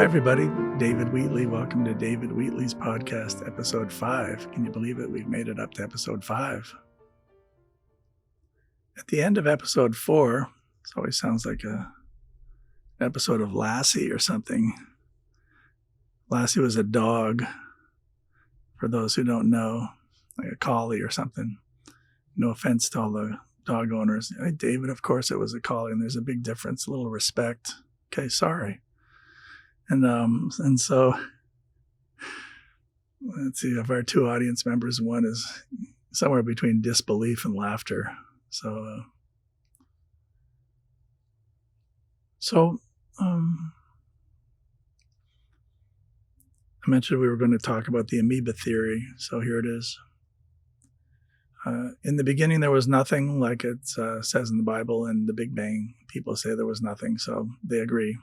everybody. David Wheatley. Welcome to David Wheatley's podcast, episode 5. Can you believe it? We've made it up to episode 5. At the end of episode 4, this always sounds like an episode of Lassie or something. Lassie was a dog, for those who don't know, like a collie or something. No offense to all the dog owners. Hey, David, of course it was a collie, and there's a big difference, a little respect. Okay, sorry. And so, let's see, of our two audience members, one is somewhere between disbelief and laughter. So I mentioned we were going to talk about the Amoeba theory, so here it is. In the beginning, there was nothing, like it says in the Bible, and the Big Bang, people say there was nothing, so they agree.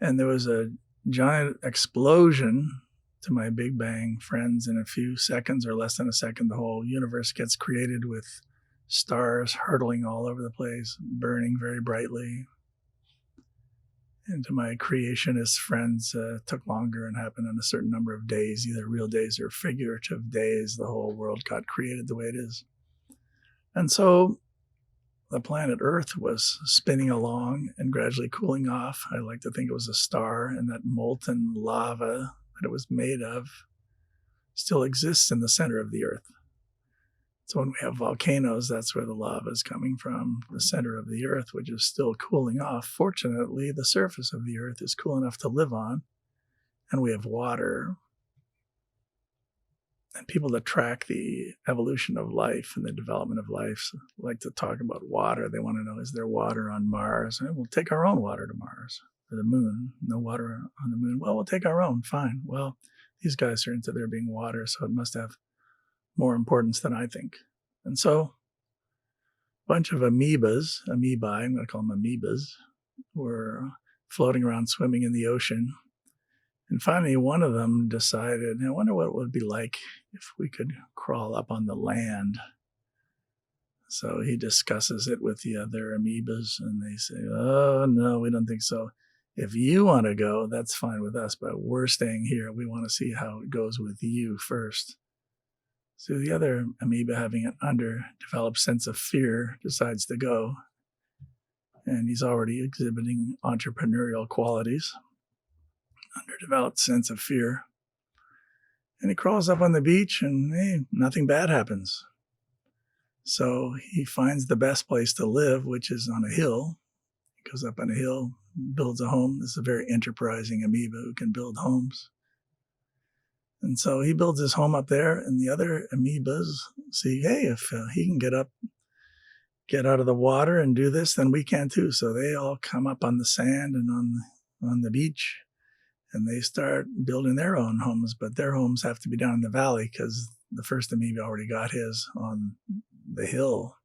And there was a giant explosion to my Big Bang friends. In a few seconds or less than a second, the whole universe gets created with stars hurtling all over the place, burning very brightly. And to my creationist friends, it took longer and happened in a certain number of days, either real days or figurative days. The whole world got created the way it is. And so the planet Earth was spinning along and gradually cooling off. I like to think it was a star, and that molten lava that it was made of still exists in the center of the Earth. So when we have volcanoes, that's where the lava is coming from, the center of the Earth, which is still cooling off. Fortunately, the surface of the Earth is cool enough to live on, and we have water. And people that track the evolution of life and the development of life like to talk about water. They want to know, is there water on Mars? And we'll take our own water to Mars or the moon. No water on the moon. Well, we'll take our own. Fine. Well, these guys are into there being water, so it must have more importance than I think. And so a bunch of amoebae, I'm going to call them amoebas, were floating around swimming in the ocean. And finally, one of them decided, I wonder what it would be like if we could crawl up on the land. So he discusses it with the other amoebas, and they say, oh, no, we don't think so. If you want to go, that's fine with us, but we're staying here. We want to see how it goes with you first. So the other amoeba, having an underdeveloped sense of fear, decides to go. And he's already exhibiting entrepreneurial qualities. Underdeveloped sense of fear. And he crawls up on the beach and hey, nothing bad happens. So he finds the best place to live, which is on a hill. He goes up on a hill, builds a home. This is a very enterprising amoeba who can build homes. And so he builds his home up there, and the other amoebas see, hey, if he can get out of the water and do this, then we can too. So they all come up on the sand and on the beach. And they start building their own homes, but their homes have to be down in the valley because the first amoeba already got his on the hill.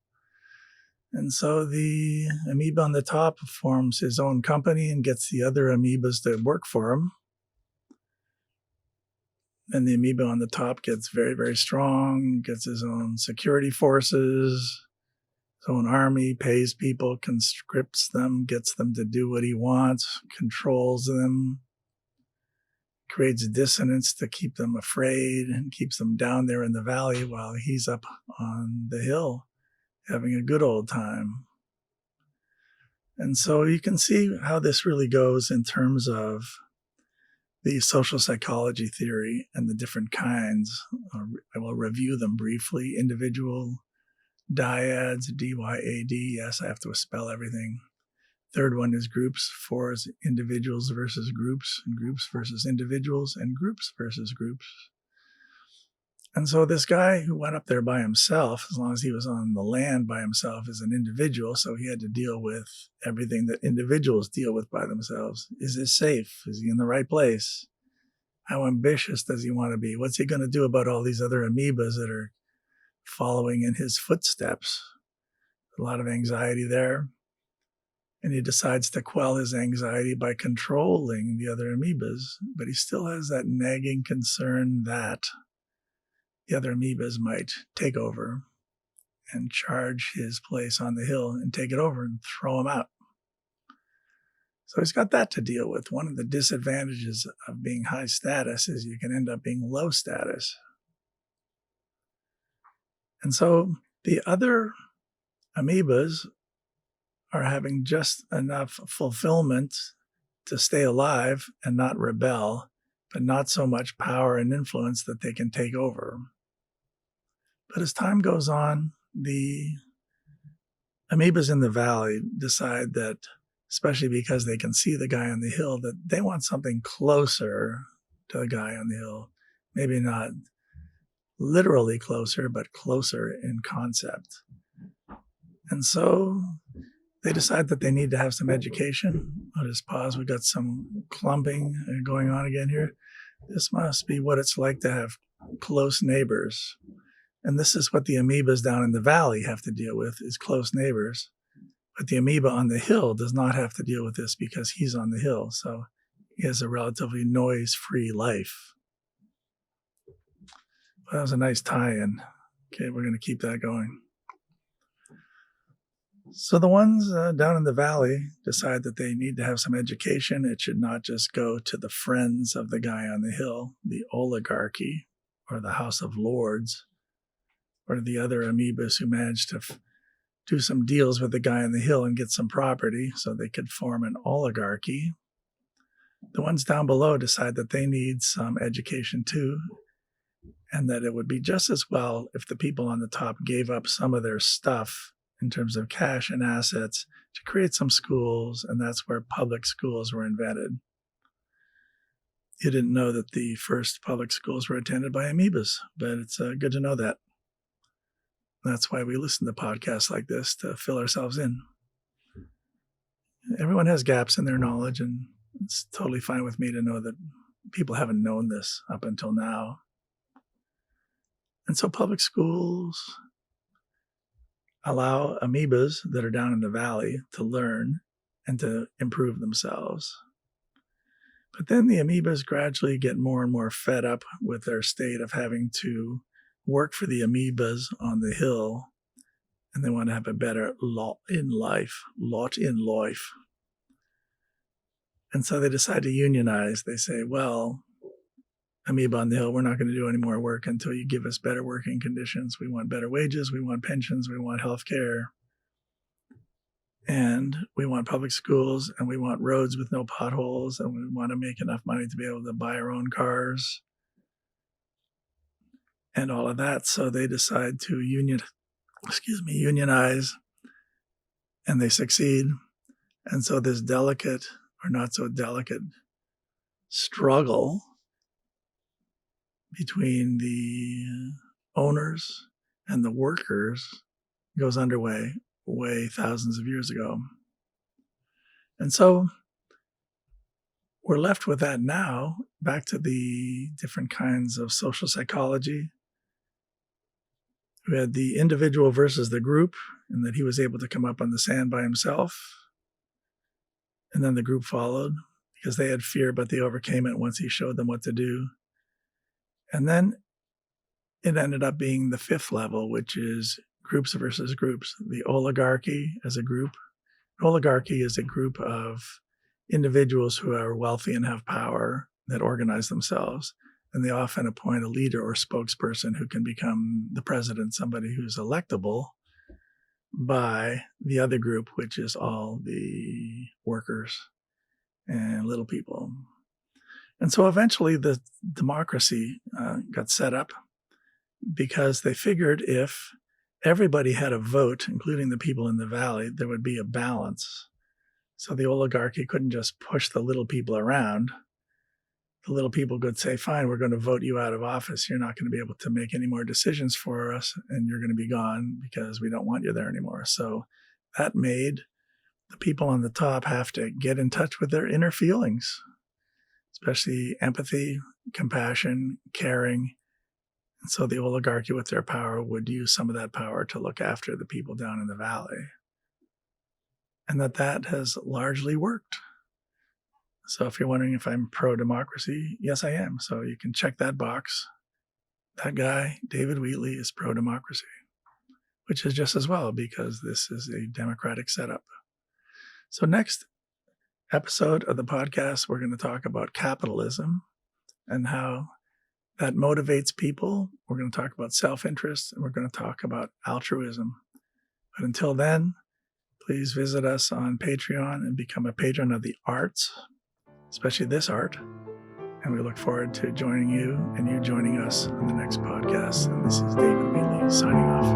And so the amoeba on the top forms his own company and gets the other amoebas to work for him. And the amoeba on the top gets very, very strong, gets his own security forces, his own army, pays people, conscripts them, gets them to do what he wants, controls them. Creates dissonance to keep them afraid and keeps them down there in the valley while he's up on the hill having a good old time. And so you can see how this really goes in terms of the social psychology theory and the different kinds. I will review them briefly. Individual, dyads, D-Y-A-D. Yes, I have to spell everything. Third one is groups. 4 is individuals versus groups, and groups versus individuals, and groups versus groups. And so this guy who went up there by himself, as long as he was on the land by himself, is an individual, so he had to deal with everything that individuals deal with by themselves. Is this safe? Is he in the right place? How ambitious does he want to be? What's he going to do about all these other amoebas that are following in his footsteps? A lot of anxiety there. And he decides to quell his anxiety by controlling the other amoebas. But he still has that nagging concern that the other amoebas might take over and charge his place on the hill and take it over and throw him out. So he's got that to deal with. One of the disadvantages of being high status is you can end up being low status. And so the other amoebas are having just enough fulfillment to stay alive and not rebel, but not so much power and influence that they can take over. But as time goes on, the amoebas in the valley decide that, especially because they can see the guy on the hill, that they want something closer to the guy on the hill. Maybe not literally closer, but closer in concept. And so they decide that they need to have some education. I'll just pause. We've got some clumping going on again here. This must be what it's like to have close neighbors. And this is what the amoebas down in the valley have to deal with, is close neighbors. But the amoeba on the hill does not have to deal with this because he's on the hill. So he has a relatively noise-free life. Well, that was a nice tie-in. Okay, we're going to keep that going. So the ones down in the valley decide that they need to have some education. It should not just go to the friends of the guy on the hill, the oligarchy, or the House of Lords, or the other amoebas who managed to do some deals with the guy on the hill and get some property so they could form an oligarchy. The ones down below decide that they need some education too, and that it would be just as well if the people on the top gave up some of their stuff in terms of cash and assets to create some schools, and that's where public schools were invented. You didn't know that the first public schools were attended by amoebas, but it's good to know that. That's why we listen to podcasts like this, to fill ourselves in. Everyone has gaps in their knowledge, and it's totally fine with me to know that people haven't known this up until now. And so public schools allow amoebas that are down in the valley to learn and to improve themselves. But then the amoebas gradually get more and more fed up with their state of having to work for the amoebas on the hill, and they want to have a better lot in life. And so they decide to unionize. They say, well, amoeba on the hill, we're not going to do any more work until you give us better working conditions. We want better wages, we want pensions, we want health care, and we want public schools, and we want roads with no potholes, and we want to make enough money to be able to buy our own cars and all of that. So they decide to unionize, and they succeed. And so this delicate or not so delicate struggle between the owners and the workers goes underway way thousands of years ago. And so we're left with that now, back to the different kinds of social psychology. We had the individual versus the group, and that he was able to come up on the sand by himself. And then the group followed because they had fear, but they overcame it once he showed them what to do. And then it ended up being the fifth level, which is groups versus groups. The oligarchy as a group. Oligarchy is a group of individuals who are wealthy and have power that organize themselves. And they often appoint a leader or spokesperson who can become the president, somebody who's electable by the other group, which is all the workers and little people. And so eventually the democracy got set up because they figured if everybody had a vote, including the people in the valley, there would be a balance. So the oligarchy couldn't just push the little people around. The little people could say, fine, we're going to vote you out of office. You're not going to be able to make any more decisions for us, and you're going to be gone because we don't want you there anymore. So that made the people on the top have to get in touch with their inner feelings, especially empathy, compassion, caring. And so the oligarchy with their power would use some of that power to look after the people down in the valley. And that has largely worked. So if you're wondering if I'm pro-democracy, yes, I am. So you can check that box. That guy, David Wheatley, is pro-democracy, which is just as well because this is a democratic setup. So next, episode of the podcast, we're going to talk about capitalism and how that motivates people. We're going to talk about self-interest, and we're going to talk about altruism. But until then, please visit us on Patreon and become a patron of the arts, especially this art. And we look forward to joining you and you joining us on the next podcast. And this is David Wheatley signing off.